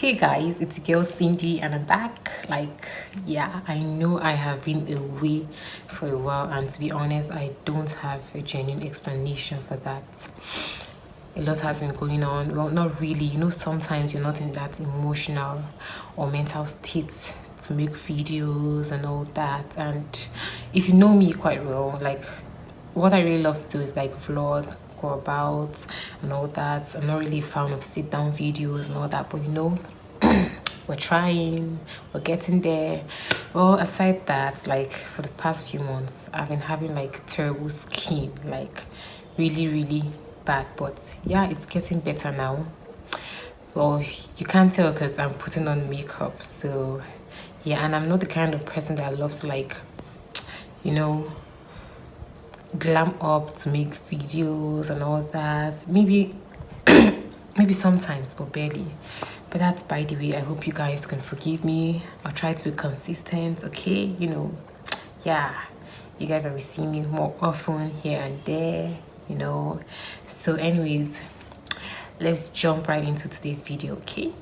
Hey guys, it's girl Cindy and I'm back. Yeah, I know I have been away for a while, and to be honest, I don't have a genuine explanation for that. A lot has been going on. Well, not really. Sometimes you're not in that emotional or mental state to make videos and all that. And if you know me quite well, what I really love to do is vlog, go about and all that. I'm not really a fan of sit down videos and all that, but we're trying, we're getting there. Well, aside that, for the past few months, I've been having terrible skin, really, really bad. But yeah, it's getting better now. Well, you can't tell because I'm putting on makeup. So yeah, and I'm not the kind of person that loves to you know, glam up to make videos and all that. Maybe maybe sometimes, but barely. But that's by the way. I hope you guys can forgive me. I'll try to be consistent, okay? Yeah, you guys will see me more often here and there, So anyways, let's jump right into today's video, okay?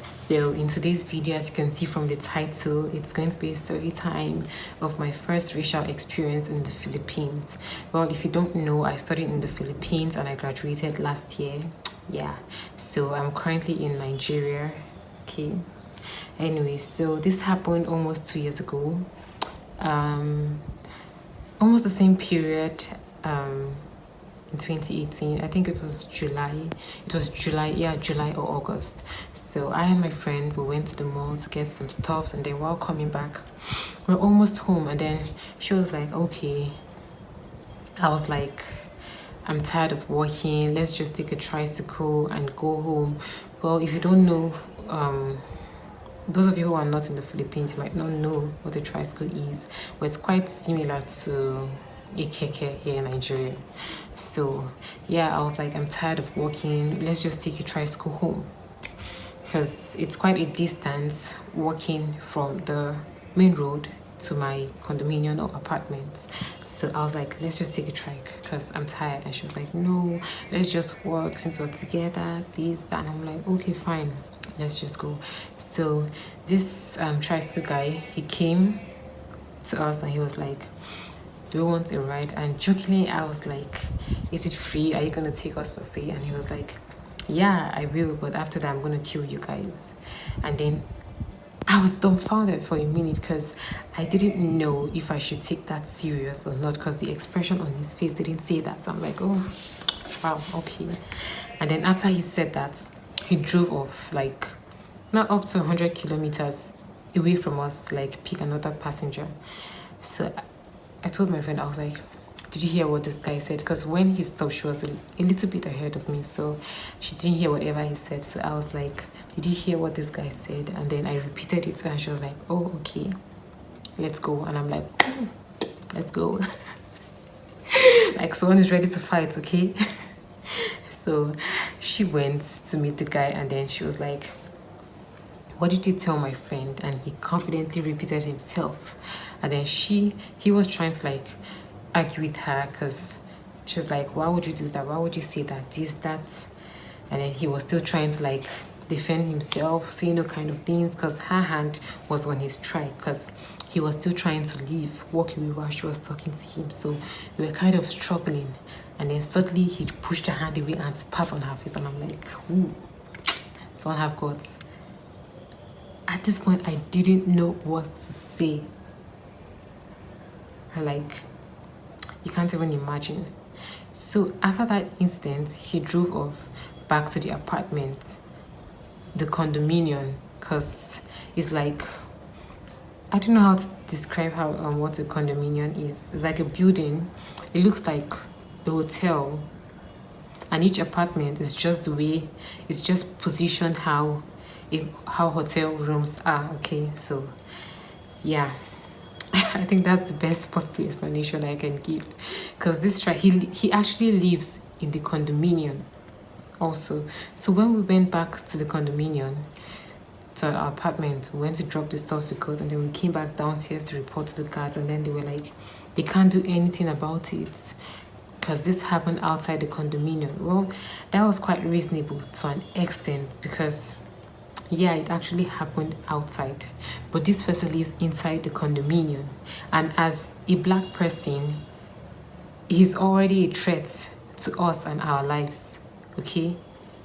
So in today's video, as you can see from the title, it's going to be a story time of my first racial experience in the Philippines. Well, if you don't know, I studied in the Philippines and I graduated last year. Yeah, so I'm currently in Nigeria. Okay, anyway, so this happened almost 2 years ago, almost the same period. In 2018, I think it was July. Yeah, July or August. So I and my friend, we went to the mall to get some stuffs, and then while coming back, we're almost home, and then she was like, okay. I was like, I'm tired of walking, let's just take a tricycle and go home. Well, if you don't know, those of you who are not in the Philippines, you might not know what a tricycle is, but it's quite similar to a keke here in Nigeria. So yeah, I was like, I'm tired of walking, let's just take a tricycle home, because it's quite a distance walking from the main road to my condominium or apartments. So I was like, let's just take a trike because I'm tired. And she was like, no, let's just walk since we're together, this, that. And I'm like, okay, fine, let's just go. So this tricycle guy, he came to us and he was like, do you want a ride? And jokingly, I was like, is it free? Are you gonna take us for free? And he was like, yeah, I will, but after that I'm gonna kill you guys. And then I was dumbfounded for a minute because I didn't know if I should take that serious or not, because the expression on his face didn't say that. So I'm like, oh wow, okay. And then after he said that, he drove off, not up to 100 kilometers away from us, pick another passenger. So I told my friend, I was like, did you hear what this guy said? Because when he stopped, she was a little bit ahead of me, so she didn't hear whatever he said. So I was like, did you hear what this guy said? And then I repeated it to her, and she was like, oh, okay, let's go. And I'm like, let's go. Like someone is ready to fight, okay? So she went to meet the guy, and then she was like, what did you tell my friend? And he confidently repeated himself. And then he was trying to argue with her, because she's like, why would you do that? Why would you say that? This, that. And then he was still trying to defend himself, saying no kind of things, because her hand was on his trike, because he was still trying to leave, walk away while she was talking to him. So we were kind of struggling. And then suddenly he pushed her hand away and spat on her face. And I'm like, ooh, someone have guts. At this point, I didn't know what to say. You can't even imagine. So after that incident, he drove off back to the apartment, the condominium, because it's I don't know how to describe what a condominium is. It's like a building. It looks like a hotel, and each apartment is just the way, it's just positioned how hotel rooms are. Okay, so yeah. I think that's the best possible explanation I can give, because this he actually lives in the condominium also. So when we went back to the condominium, to our apartment. We went to drop the stuff we got, and then we came back downstairs to report to the guards, and then they were like, they can't do anything about it because this happened outside the condominium. Well, that was quite reasonable to an extent because yeah, it actually happened outside, but this person lives inside the condominium, and as a black person, he's already a threat to us and our lives. Okay,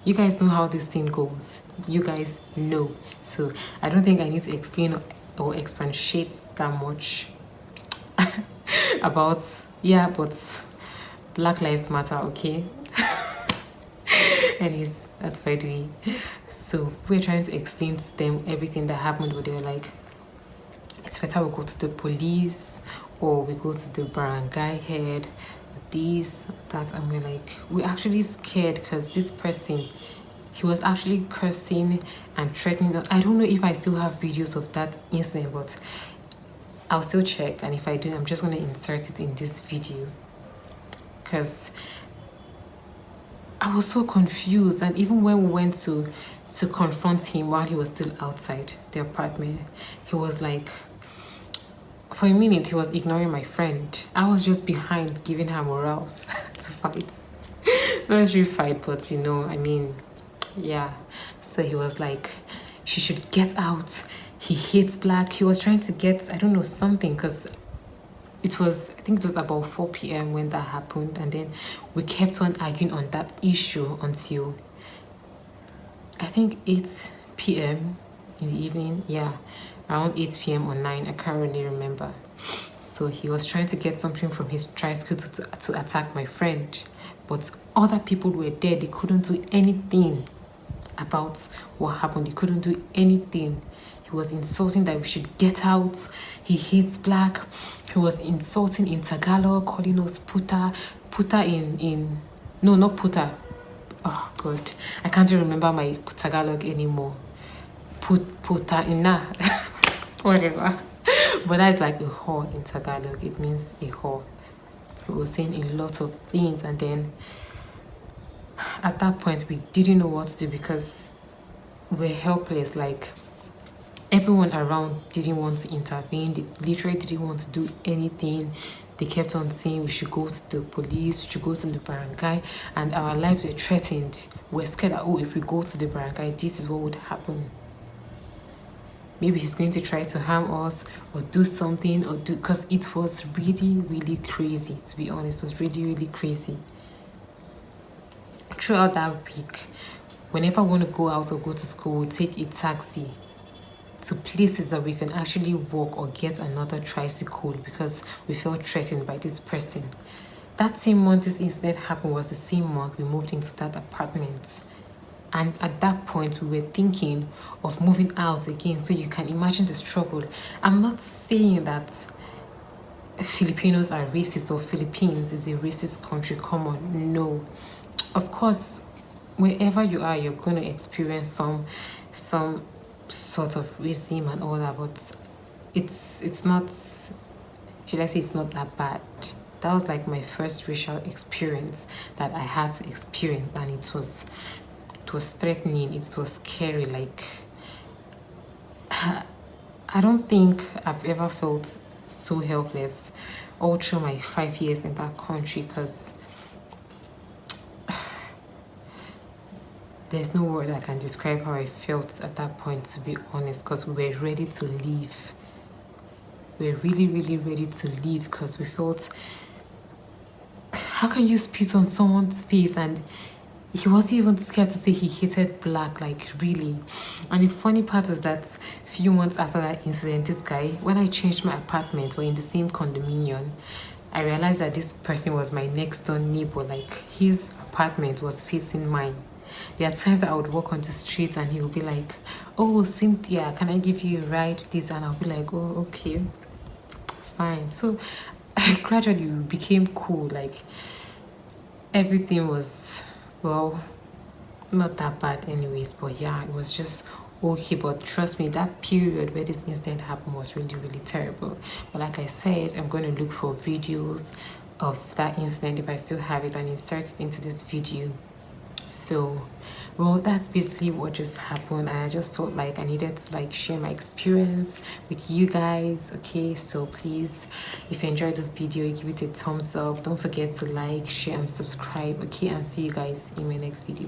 you guys know how this thing goes. You guys know. So I don't think I need to explain or expatiate that much about, yeah, but Black Lives Matter, okay? Anyways, that's by the way. So we're trying to explain to them everything that happened, but they're like, it's better we go to the police or we go to the barangay head, this, that, and we're like, we're actually scared because this person, he was actually cursing and threatening us. I don't know if I still have videos of that incident, but I'll still check, and if I do, I'm just going to insert it in this video because I was so confused. And even when we went to confront him while he was still outside the apartment, he was like, for a minute he was ignoring my friend. I was just behind giving her morals to fight. Not actually fight, but you know, I mean, yeah. So he was like, she should get out, he hates black. He was trying to get, I don't know, something, because it was, I think it was about 4 p.m. when that happened, and then we kept on arguing on that issue until I think 8 p.m. in the evening. Yeah, around 8 p.m. or 9, I can't really remember. So he was trying to get something from his tricycle to attack my friend, but other people were there. They couldn't do anything about what happened. They couldn't do anything. He was insulting that we should get out. He hates black. He was insulting in Tagalog, calling us puta. Puta no, not puta. Oh God, I can't even remember my Tagalog anymore. Puta ina, whatever. But that's like a whore in Tagalog. It means a whore. He was saying a lot of things, and then at that point we didn't know what to do because we're helpless. Like, everyone around didn't want to intervene. They literally didn't want to do anything. They kept on saying we should go to the police, we should go to the barangay, and our lives were threatened. We're scared that, oh, if we go to the barangay, this is what would happen. Maybe he's going to try to harm us or do something, or do, because it was really, really crazy, to be honest. It was really, really crazy. Throughout that week, whenever I want to go out or go to school, we take a taxi to places that we can actually walk or get another tricycle because we felt threatened by this person. That same month this incident happened was the same month we moved into that apartment. And at that point, we were thinking of moving out again. So you can imagine the struggle. I'm not saying that Filipinos are racist or Philippines is a racist country. Come on, no. Of course, wherever you are, you're going to experience some sort of racism and all that, but it's not, should I say, it's not that bad. That was like my first racial experience that I had to experience, and it was threatening, it was scary. Like, I don't think I've ever felt so helpless all through my 5 years in that country, because there's no word that can describe how I felt at that point, to be honest, because we were ready to leave. We were really, really ready to leave because we felt, how can you spit on someone's face? And he wasn't even scared to say he hated black, like, really. And the funny part was that a few months after that incident, this guy, when I changed my apartment, we're in the same condominium, I realized that this person was my next door neighbor. Like, his apartment was facing mine. There are times that I would walk on the street and he would be like, oh, Cynthia, can I give you a ride? This, and I'll be like, oh, okay, fine. So I gradually became cool. Like, everything was, well, not that bad anyways, but yeah, it was just okay. But trust me, that period where this incident happened was really, really terrible. But like I said, I'm going to look for videos of that incident if I still have it and insert it into this video So well, that's basically what just happened, and I just felt like I needed to like share my experience with you guys. Okay, so please, if you enjoyed this video, give it a thumbs up. Don't forget to like, share, and subscribe. Okay, and see you guys in my next video.